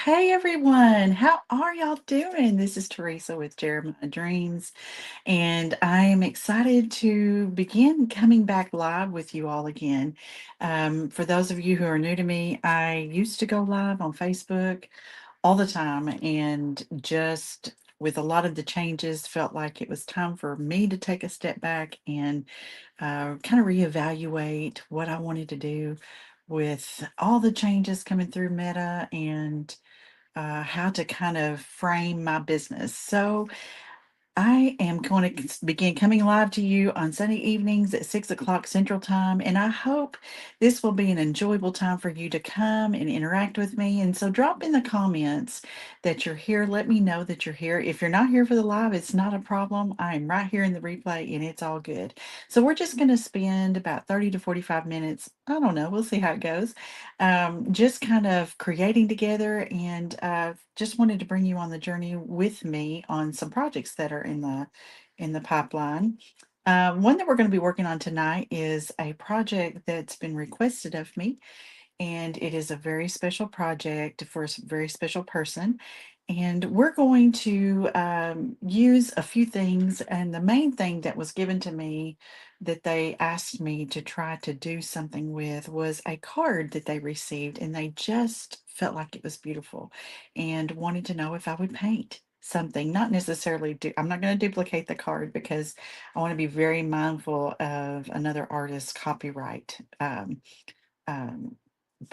Hey everyone, how are y'all doing? This is Teresa with Jeremiah Dreams, and I am excited to begin coming back live with you all again. For those of you who are new to me, I used to go live on Facebook all the time, and just with a lot of the changes, felt like it was time for me to take a step back and kind of reevaluate what I wanted to do with all the changes coming through Meta and how to kind of frame my business. So, I am going to begin coming live to you on Sunday evenings at 6 o'clock Central Time, and I hope this will be an enjoyable time for you to come and interact with me. And so, drop in the comments that you're here. Let me know that you're here. If you're not here for the live, it's not a problem. I am right here in the replay, and it's all good. So, we're just going to spend about 30 to 45 minutes. I don't know. We'll see how it goes. Just kind of creating together, and just wanted to bring you on the journey with me on some projects that are in the pipeline. One that we're going to be working on tonight is a project that's been requested of me, and it is a very special project for a very special person. And we're going to use a few things. And the main thing that was given to me that they asked me to try to do something with was a card that they received, and they just felt like it was beautiful and wanted to know if I would paint something. Not necessarily do, I'm not going to duplicate the card because I want to be very mindful of another artist's copyright. Um,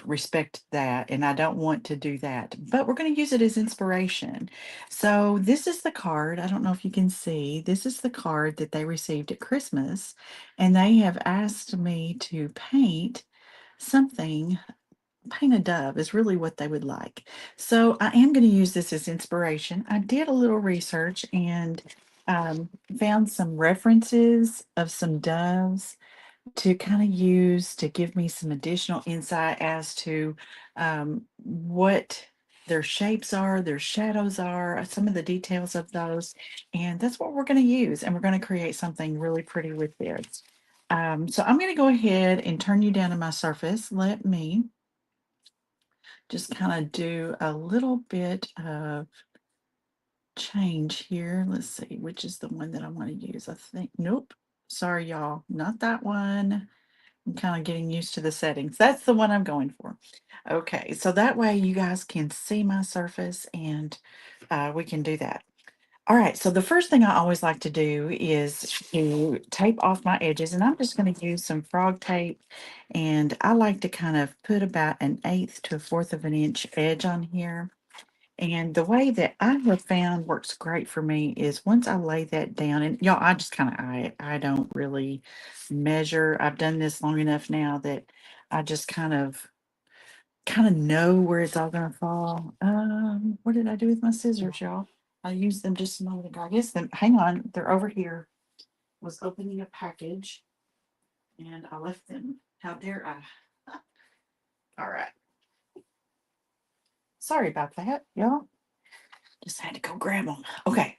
respect that, and I don't want to do that, but we're going to use it as inspiration. So this is the card. I don't know if you can see. This is the card that they received at Christmas, and they have asked me to paint something. Paint a dove is really what they would like. So I am going to use this as inspiration. I did a little research and found some references of some doves to kind of use to give me some additional insight as to what their shapes are, their shadows are, some of the details of those. And that's what we're going to use. And we're going to create something really pretty with this. So I'm going to go ahead and turn you down to my surface. Let me just kind of do a little bit of change here. Let's see, which is the one that I want to use. I think, nope. Sorry, y'all, not that one. I'm kind of getting used to the settings. That's the one I'm going for. Okay, so that way you guys can see my surface and we can do that. All right, so the first thing I always like to do is to tape off my edges, and I'm just going to use some frog tape, and I like to kind of put about an eighth to a fourth of an inch edge on here. And the way that I have found works great for me is once I lay that down, and y'all, I just kind of eye it. I don't really measure. I've done this long enough now that I just kind of know where it's all gonna fall. What did I do with my scissors, y'all? I used them just a moment ago. I guess them. Hang on, they're over here. Was opening a package, and I left them. How dare I? All right. Sorry about that, y'all. Just had to go grab them. Okay,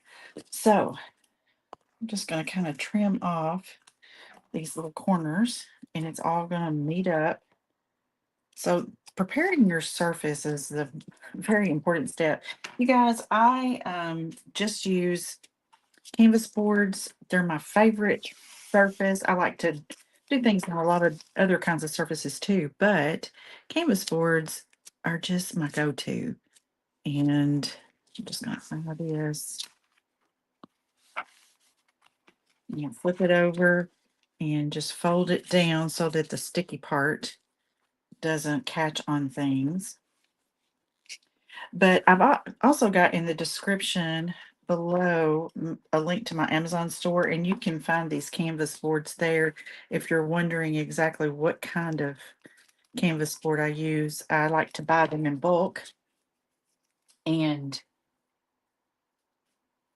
so I'm just going to kind of trim off these little corners, and it's all going to meet up. So preparing your surface is the very important step. You guys, I just use canvas boards. They're my favorite surface. I like to do things on a lot of other kinds of surfaces too, but canvas boards are just my go-to. And I'm just going to find this. Flip it over and just fold it down so that the sticky part doesn't catch on things. But I've also got in the description below a link to my Amazon store, and you can find these canvas boards there if you're wondering exactly what kind of canvas board I use. I like to buy them in bulk, and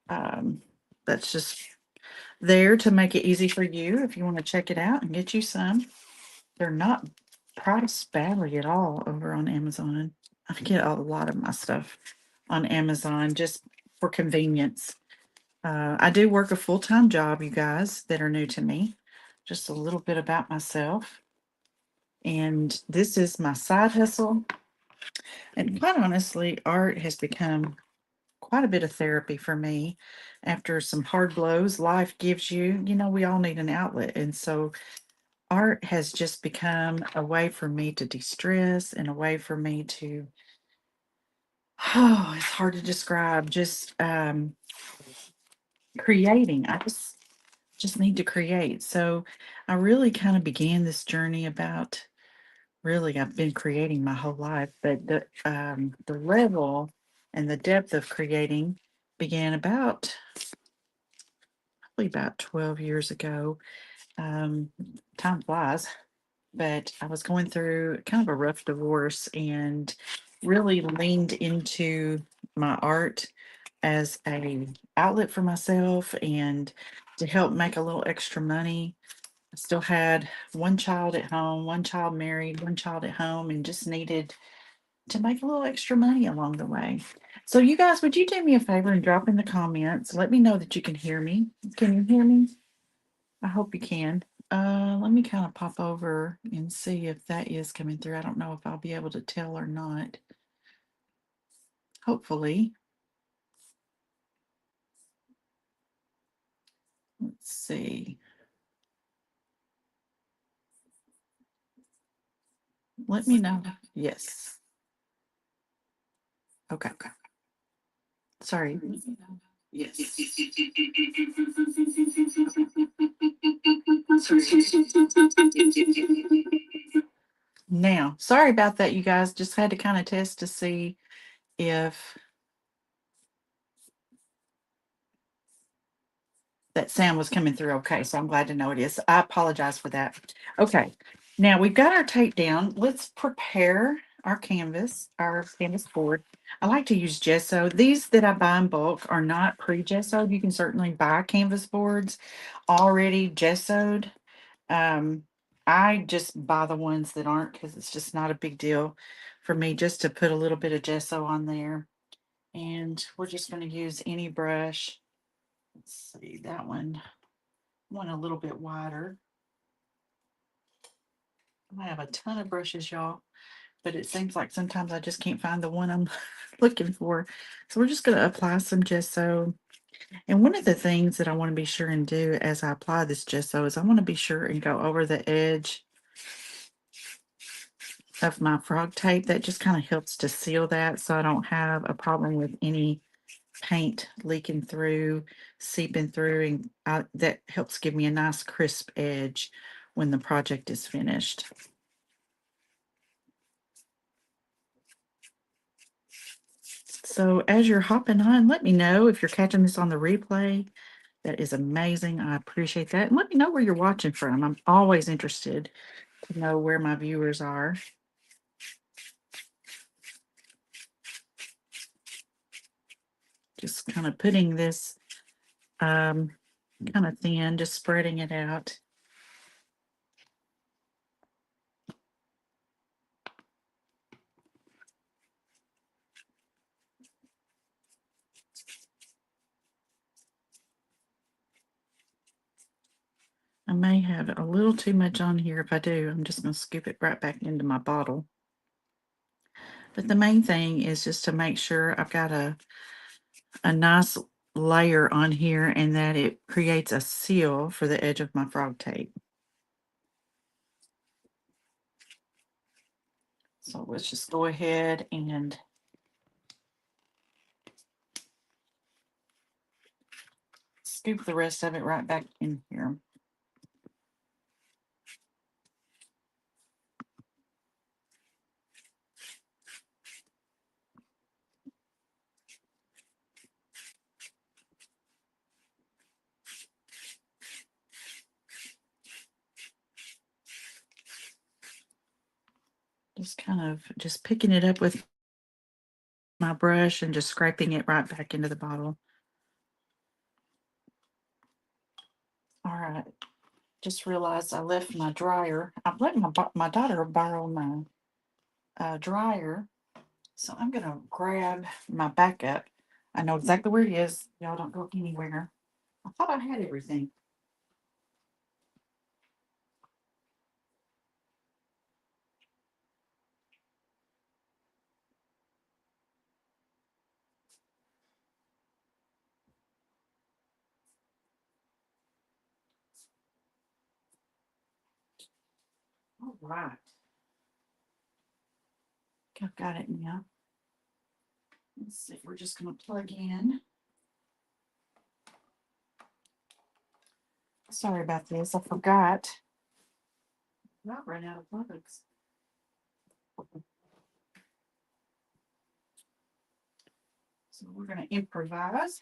that's just there to make it easy for you if you want to check it out and get you some. They're not priced badly at all over on Amazon. I get a lot of my stuff on Amazon just for convenience. I do work a full-time job, you guys that are new to me. Just a little bit about myself. And this is my side hustle. And quite honestly, art has become quite a bit of therapy for me after some hard blows life gives you. We all need an outlet. And so art has just become a way for me to de-stress and a way for me to, oh, it's hard to describe, just creating. I just need to create. So I really kind of began this journey about, really, I've been creating my whole life, but the level and the depth of creating began about probably about 12 years ago. Um, Time flies, but I was going through kind of a rough divorce and really leaned into my art as a outlet for myself and to help make a little extra money. I still had one child at home, one child married, one child at home, and just needed to make a little extra money along the way. So, you guys, would you do me a favor and drop in the comments? Let me know that you can hear me. Can you hear me? I hope you can. Let me kind of pop over and see if that is coming through. I don't know if I'll be able to tell or not. Hopefully. Let's see. Let me know. Yes. Okay. Sorry. Yes. Now, sorry about that, you guys. Just had to kind of test to see if that sound was coming through okay. So I'm glad to know it is. I apologize for that. Okay. Now we've got our tape down. Let's prepare our canvas board. I like to use gesso. These that I buy in bulk are not pre-gessoed. You can certainly buy canvas boards already gessoed. Um, I just buy the ones that aren't because it's just not a big deal for me just to put a little bit of gesso on there. And we're just going to use any brush. Let's see, that one. I want a little bit wider. I have a ton of brushes, y'all, but it seems like sometimes I just can't find the one I'm looking for. So we're just going to apply some gesso. And one of the things that I want to be sure and do as I apply this gesso is I want to be sure and go over the edge of my frog tape. That just kind of helps to seal that so I don't have a problem with any paint leaking through, seeping through, and that helps give me a nice crisp edge when the project is finished. So as you're hopping on, let me know if you're catching this on the replay. That is amazing. I appreciate that. And let me know where you're watching from. I'm always interested to know where my viewers are. Just kind of putting this kind of thin, just spreading it out. I may have a little too much on here. If I do, I'm just going to scoop it right back into my bottle. But the main thing is just to make sure I've got a nice layer on here and that it creates a seal for the edge of my frog tape. So let's just go ahead and scoop the rest of it right back in here. Just kind of just picking it up with my brush and just scraping it right back into the bottle. All right. Just realized I left my dryer. I've let my daughter borrow my dryer. So I'm going to grab my backup. I know exactly where it is. Y'all don't go anywhere. I thought I had everything. All right. I've got it now. Let's see. We're just going to plug in. Sorry about this. I forgot. I ran out of plugs. So we're going to improvise.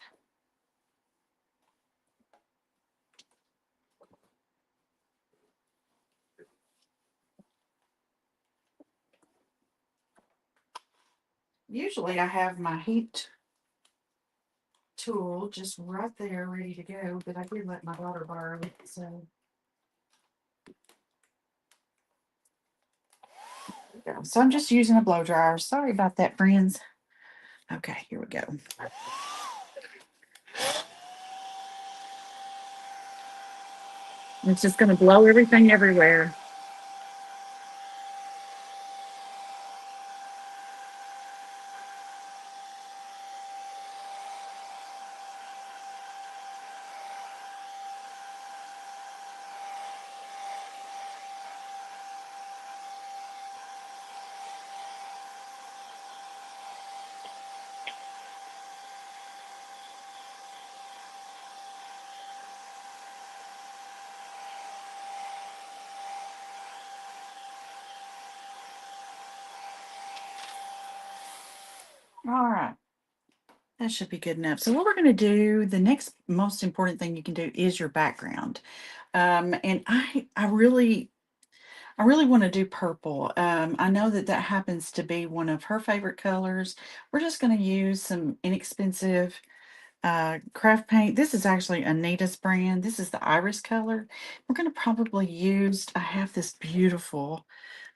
Usually I have my heat tool just right there ready to go, but I did let my daughter borrow it, so. So I'm just using a blow dryer. Sorry about that, friends. Okay, here we go. It's just going to blow everything everywhere. All right. That should be good enough. So what we're going to do, the next most important thing you can do is your background. And I really want to do purple. I know that that happens to be one of her favorite colors. We're just going to use some inexpensive craft paint. This is actually Anita's brand. This is the iris color. We're going to probably use, I have this beautiful,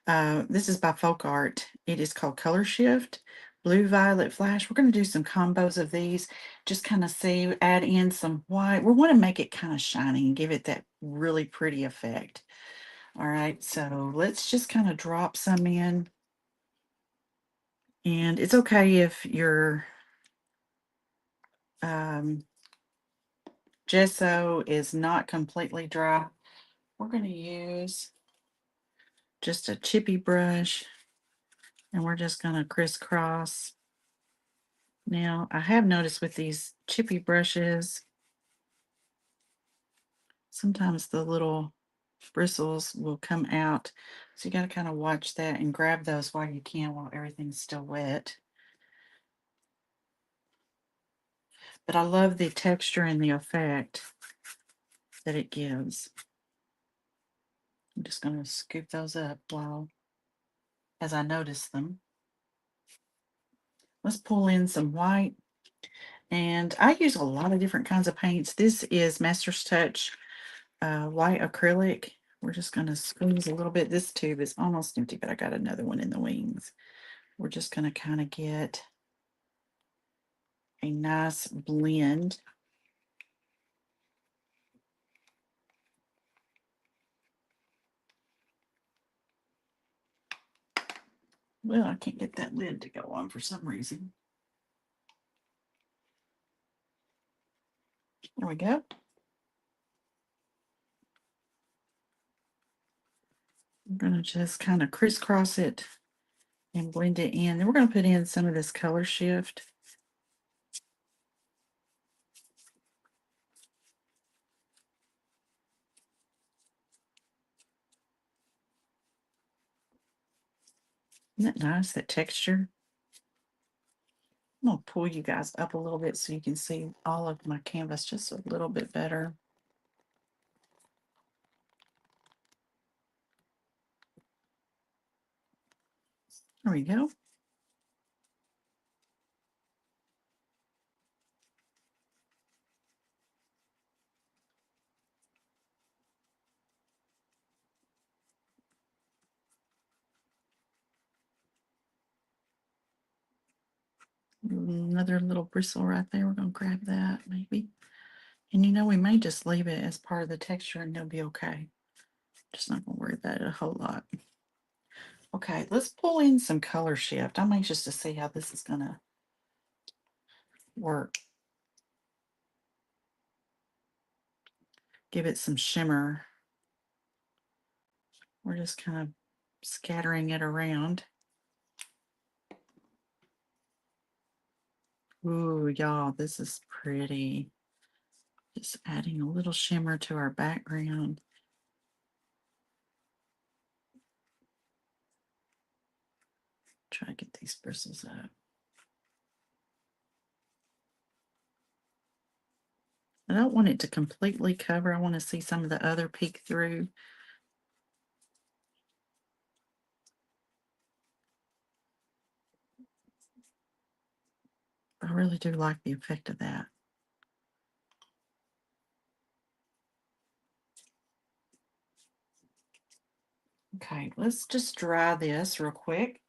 this is by Folk Art. It is called Color Shift, Blue Violet Flash. We're going to do some combos of these, just kind of see, add in some white. We want to make it kind of shiny and give it that really pretty effect. All right, so let's just kind of drop some in. And it's okay if your um, gesso is not completely dry. We're going to use just a chippy brush and we're just going to crisscross. Now, I have noticed with these chippy brushes, sometimes the little bristles will come out. So you got to kind of watch that and grab those while you can, while everything's still wet. But I love the texture and the effect that it gives. I'm just going to scoop those up as I notice them. Let's pull in some white. And I use a lot of different kinds of paints. This is Master's Touch white acrylic. We're just going to squeeze a little bit. This tube is almost empty, but I got another one in the wings. We're just going to kind of get a nice blend. Well, I can't get that lid to go on for some reason. There we go. I'm going to just kind of crisscross it and blend it in. Then we're going to put in some of this color shift. Isn't that nice, that texture? I'm going to pull you guys up a little bit so you can see all of my canvas just a little bit better. There we go. Another little bristle right there. We're going to grab that maybe. And we may just leave it as part of the texture and it'll be okay. Just not going to worry about it a whole lot. Okay, let's pull in some color shift. I'm anxious to see how this is going to work. Give it some shimmer. We're just kind of scattering it around. Ooh, y'all, this is pretty. Just adding a little shimmer to our background. Try to get these bristles up. I don't want it to completely cover. I want to see some of the other peek through. I really do like the effect of that. Okay, let's just dry this real quick.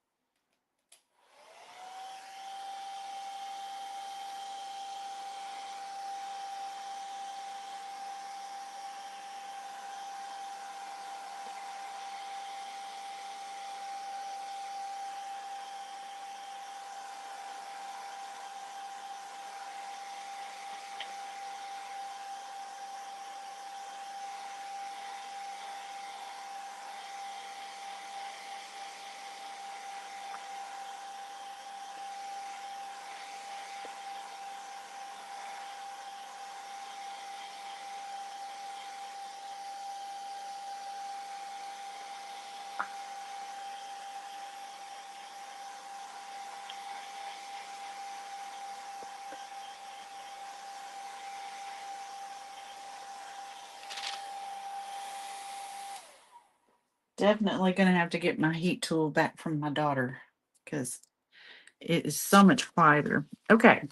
Definitely going to have to get my heat tool back from my daughter because it is so much quieter. Okay.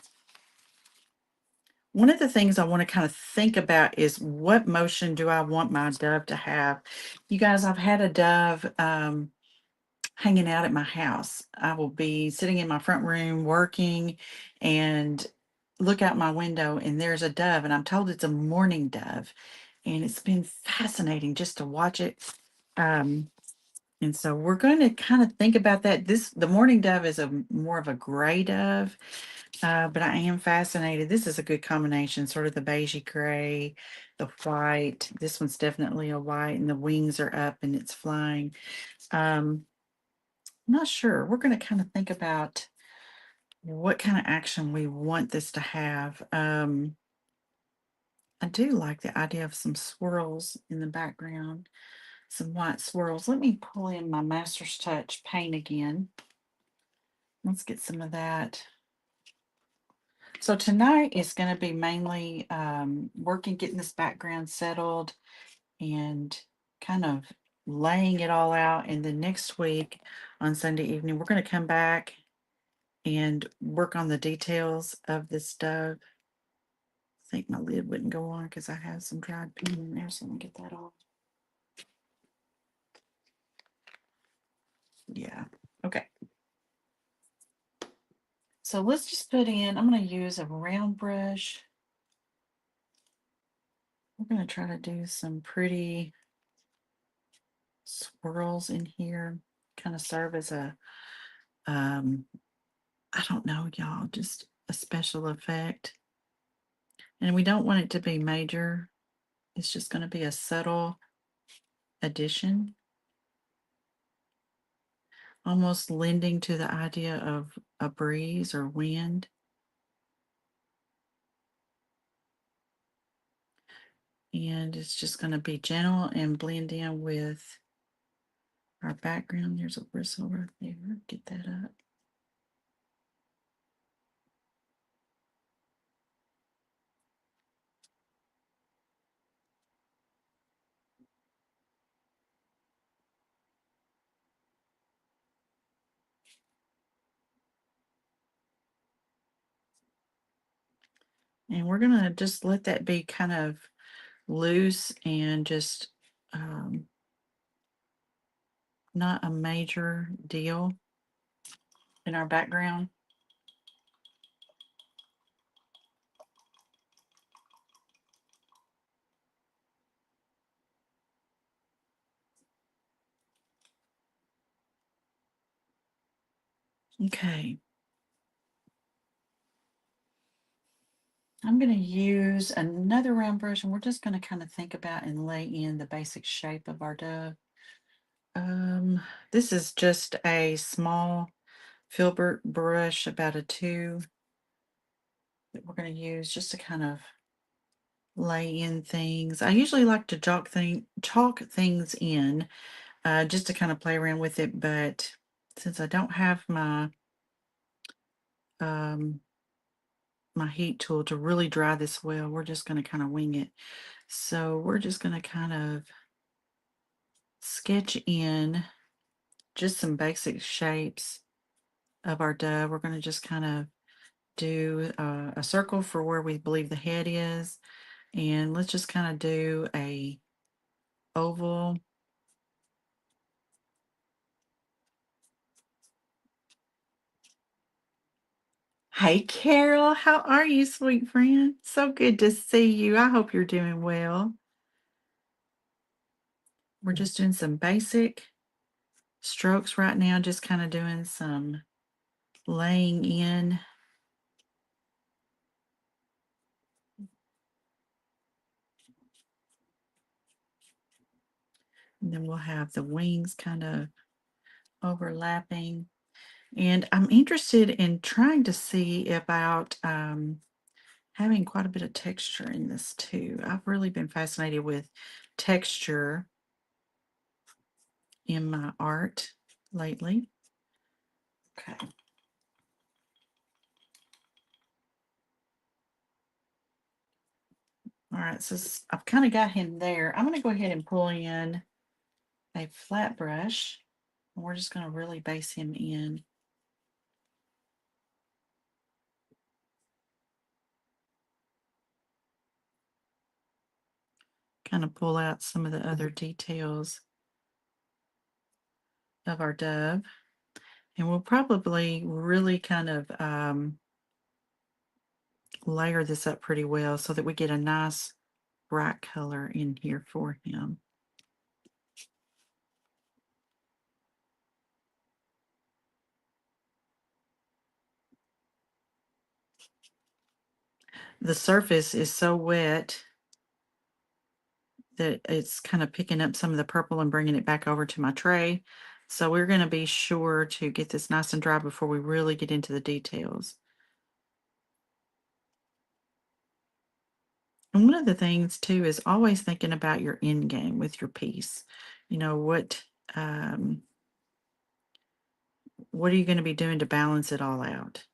One of the things I want to kind of think about is what motion do I want my dove to have? You guys, I've had a dove hanging out at my house. I will be sitting in my front room working and look out my window, and there's a dove, and I'm told it's a mourning dove. And it's been fascinating just to watch it. And so we're going to kind of think about that. The mourning dove is a more of a gray dove, but I am fascinated. This is a good combination, sort of the beigey gray, the white. This one's definitely a white, and the wings are up and it's flying. I'm not sure. We're going to kind of think about what kind of action we want this to have. I do like the idea of some swirls in the background, some white swirls. Let me pull in my Master's Touch paint again. Let's get some of that. So tonight is going to be mainly working, getting this background settled and kind of laying it all out. And then next week on Sunday evening, we're going to come back and work on the details of this dove. I think my lid wouldn't go on because I have some dried paint in there, so let me get that off. Yeah, okay. So let's just put in, I'm going to use a round brush. We're going to try to do some pretty swirls in here, kind of serve as a, I don't know, y'all, just a special effect. And we don't want it to be major. It's just going to be a subtle addition, almost lending to the idea of a breeze or wind. And it's just going to be gentle and blend in with our background. There's a bristle right there. Get that up. And we're going to just let that be kind of loose and just not a major deal in our background. Okay. I'm going to use another round brush, and we're just going to kind of think about and lay in the basic shape of our dove. Um, this is just a small filbert brush, about a 2, that we're going to use just to kind of lay in things. I usually like to chalk things in, just to kind of play around with it, but since I don't have um, my heat tool to really dry this well, we're just going to kind of wing it. So we're just going to kind of sketch in just some basic shapes of our dove. We're going to just kind of do a circle for where we believe the head is, and let's just kind of do a oval. Hey Carol, how are you, sweet friend? So good to see you. I hope you're doing well. We're just doing some basic strokes right now, just kind of doing some laying in. And then we'll have the wings kind of overlapping. And I'm interested in trying to see about having quite a bit of texture in this too. I've really been fascinated with texture in my art lately. Okay. All right, so I've kind of got him there. I'm going to go ahead and pull in a flat brush, and we're just going to really base him in. Kind of pull out some of the other details of our dove. And we'll probably really kind of layer this up pretty well so that we get a nice bright color in here for him. The surface is so wet that it's kind of picking up some of the purple and bringing it back over to my tray. So we're going to be sure to get this nice and dry before we really get into the details. And one of the things too is always thinking about your end game with your piece. You know, what are you going to be doing to balance it all out?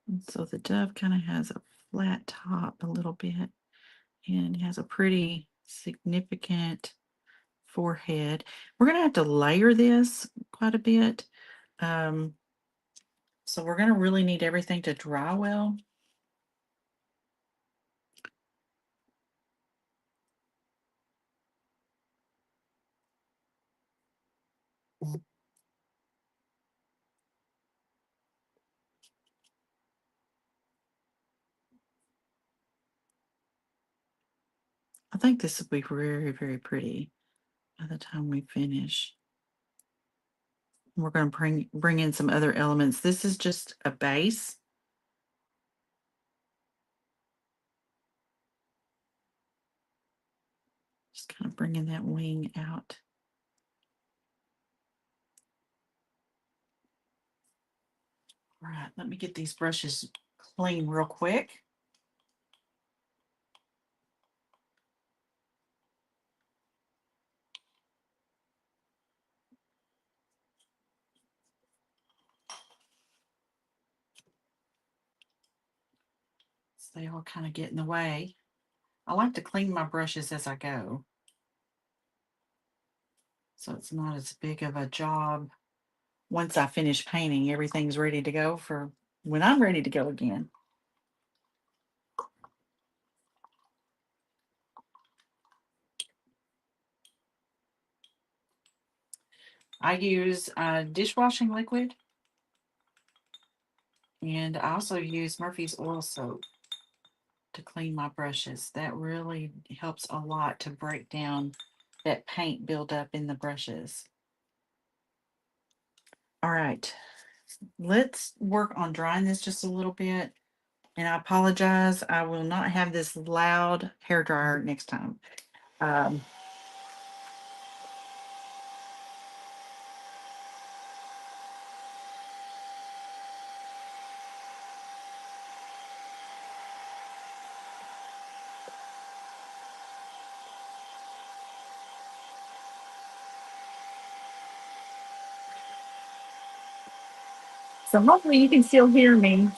And so the dove kind of has a flat top a little bit and has a pretty significant forehead. We're going to have to layer this quite a bit. Um, so we're going to really need everything to dry well. I think this will be very, very pretty by the time we finish. We're going to bring in some other elements. This is just a base. Just kind of bringing that wing out. All right, let me get these brushes clean real quick. So they all kind of get in the way. I like to clean my brushes as I go, so it's not as big of a job. Once I finish painting, everything's ready to go for when I'm ready to go again. I use dishwashing liquid, and I also use Murphy's oil soap to clean my brushes. That really helps a lot to break down that paint buildup in the brushes. All right, let's work on drying this just a little bit. And I apologize, I will not have this loud hair dryer next time. Um, so hopefully you can still hear me.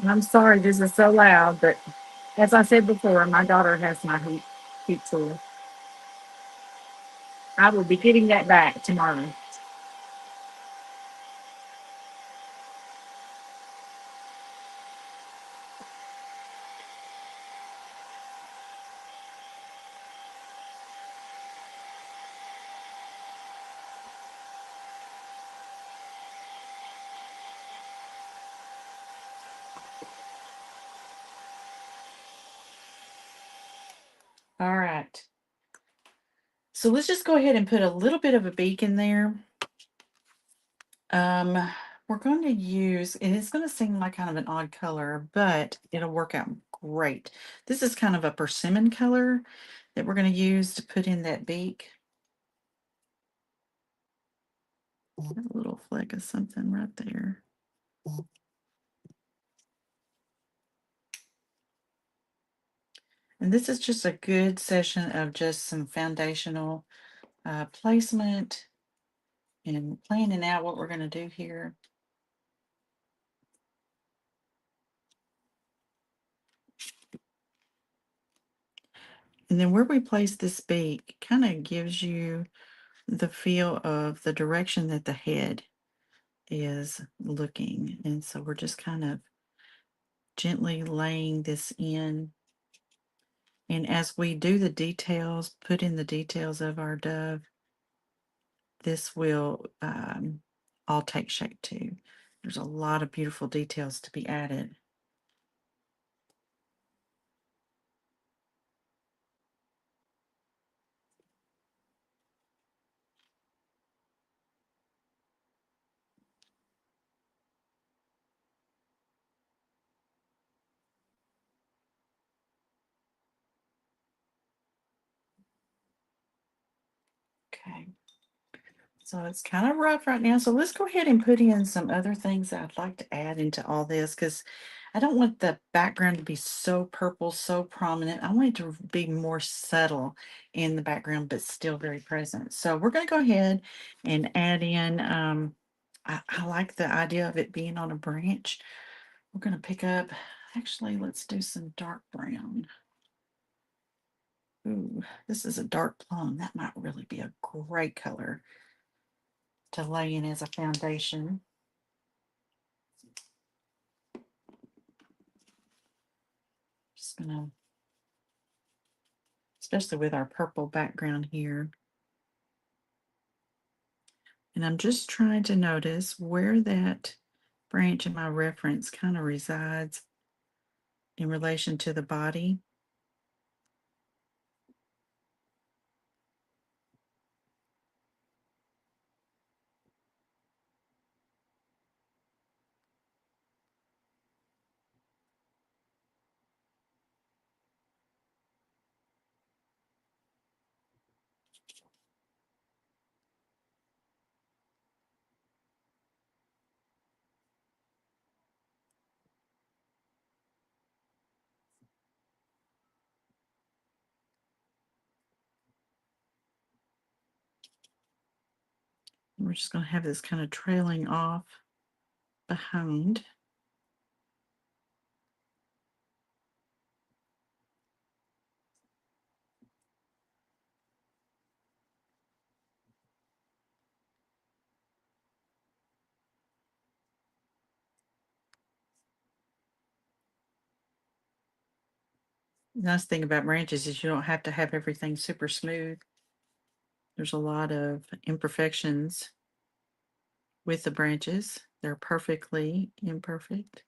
And I'm sorry this is so loud, but as I said before, my daughter has my heat tool. I will be getting that back tomorrow. All right. So let's just go ahead and put a little bit of a beak in there. Um, we're going to use, and it's going to seem like kind of an odd color, but it'll work out great. This is kind of a persimmon color that we're going to use to put in that beak. A little fleck of something right there. And this is just a good session of just some foundational placement and planning out what we're going to do here. And then where we place this beak kind of gives you the feel of the direction that the head is looking. And so we're just kind of gently laying this in. And as we do the details, put in the details of our dove, this will all take shape too. There's a lot of beautiful details to be added. Okay. So it's kind of rough right now. So let's go ahead and put in some other things that I'd like to add into all this because I don't want the background to be so purple, so prominent. I want it to be more subtle in the background, but still very present. So we're going to go ahead and add in, I like the idea of it being on a branch. We're going to pick up, actually, let's do some dark brown. Ooh, this is a dark plum. That might really be a great color to lay in as a foundation. Just gonna, especially with our purple background here. And I'm just trying to notice where that branch in my reference kind of resides in relation to the body. And we're just going to have this kind of trailing off behind. The nice thing about branches is you don't have to have everything super smooth. There's a lot of imperfections with the branches. They're perfectly imperfect.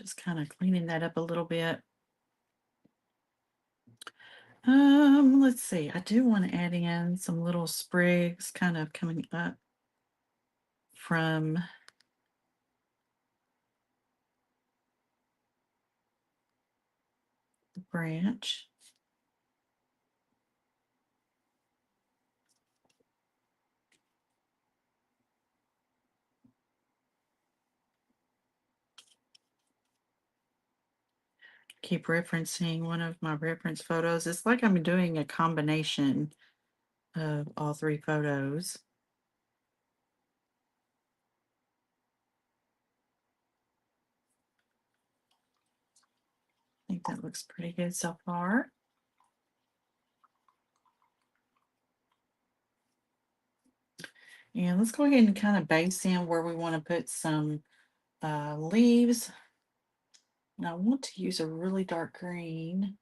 Just kind of cleaning that up a little bit. Let's see. I do want to add in some little sprigs kind of coming up from the branch. Keep referencing one of my reference photos. It's like I'm doing a combination of all three photos. I think that looks pretty good so far. And let's go ahead and kind of base in where we want to put some leaves. And I want to use a really dark green.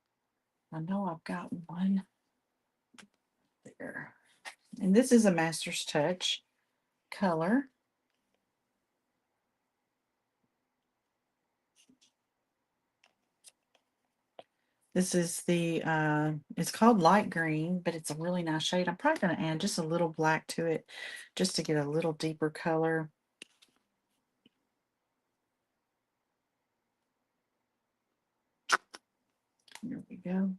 I know I've got one there. And this is a Master's Touch color. This is the, it's called light green, but it's a really nice shade. I'm probably going to add just a little black to it just to get a little deeper color. There we go.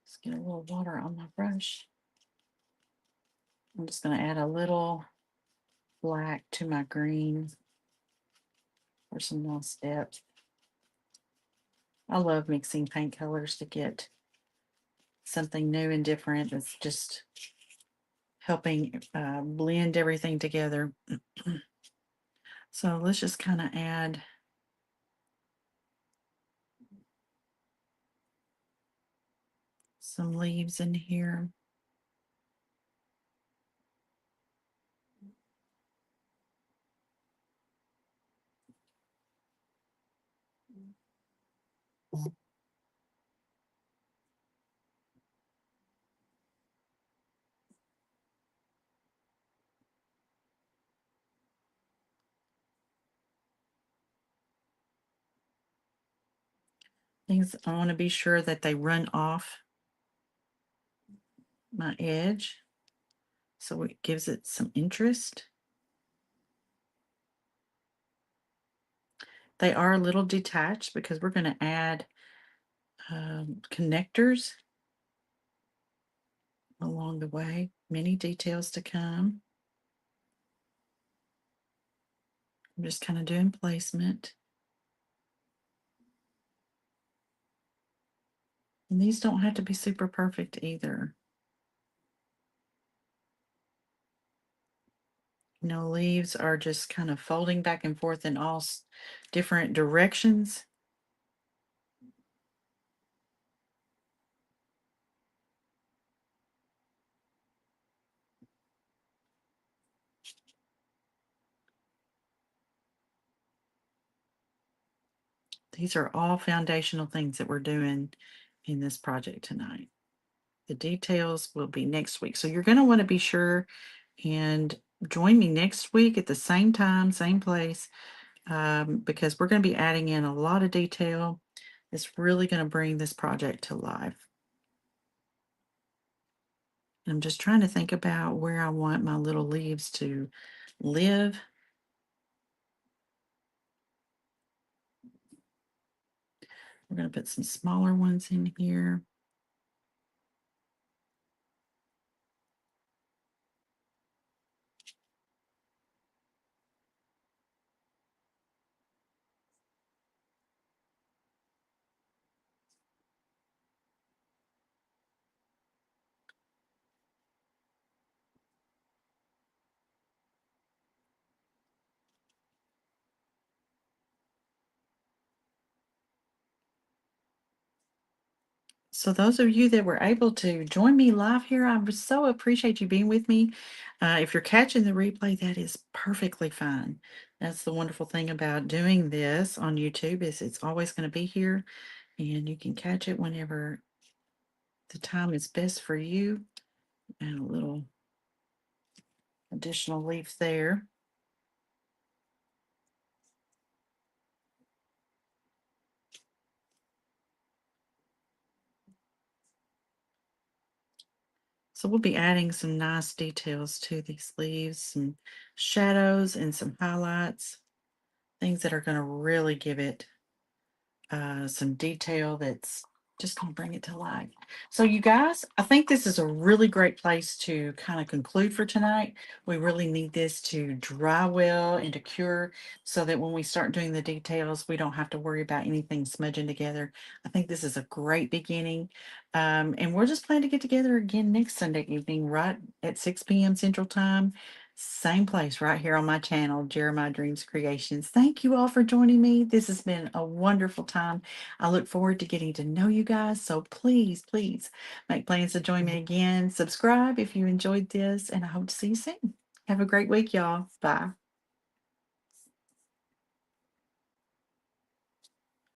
Just get a little water on my brush. I'm just going to add a little black to my green for some nice depth. I love mixing paint colors to get something new and different. It's just helping blend everything together. So let's just kind of add some leaves in here. Things I want to be sure that they run off my edge so it gives it some interest. They are a little detached because we're going to add connectors along the way. Many details to come. I'm just kind of doing placement. And these don't have to be super perfect either. You know, leaves are just kind of folding back and forth in all different directions. These are all foundational things that we're doing in this project tonight. The details will be next week. So you're going to want to be sure and join me next week at the same time, same place, because we're going to be adding in a lot of detail. It's really going to bring this project to life. I'm just trying to think about where I want my little leaves to live. We're going to put some smaller ones in here. So those of you that were able to join me live here, I so appreciate you being with me. If you're catching the replay, that is perfectly fine. That's the wonderful thing about doing this on YouTube is it's always going to be here and you can catch it whenever the time is best for you. And a little additional leaf there. So we'll be adding some nice details to these leaves, some shadows and some highlights, things that are going to really give it some detail that's just going to bring it to life. So, you guys, I think this is a really great place to kind of conclude for tonight. We really need this to dry well and to cure so that when we start doing the details, we don't have to worry about anything smudging together. I think this is a great beginning. And we're just planning to get together again next Sunday evening, right at 6 p.m. Central Time. Same place right here on my channel, Jeremiah Dreams Creations. Thank you all for joining me. This has been a wonderful time. I look forward to getting to know you guys. So please, please make plans to join me again. Subscribe if you enjoyed this, and I hope to see you soon. Have a great week, y'all. Bye.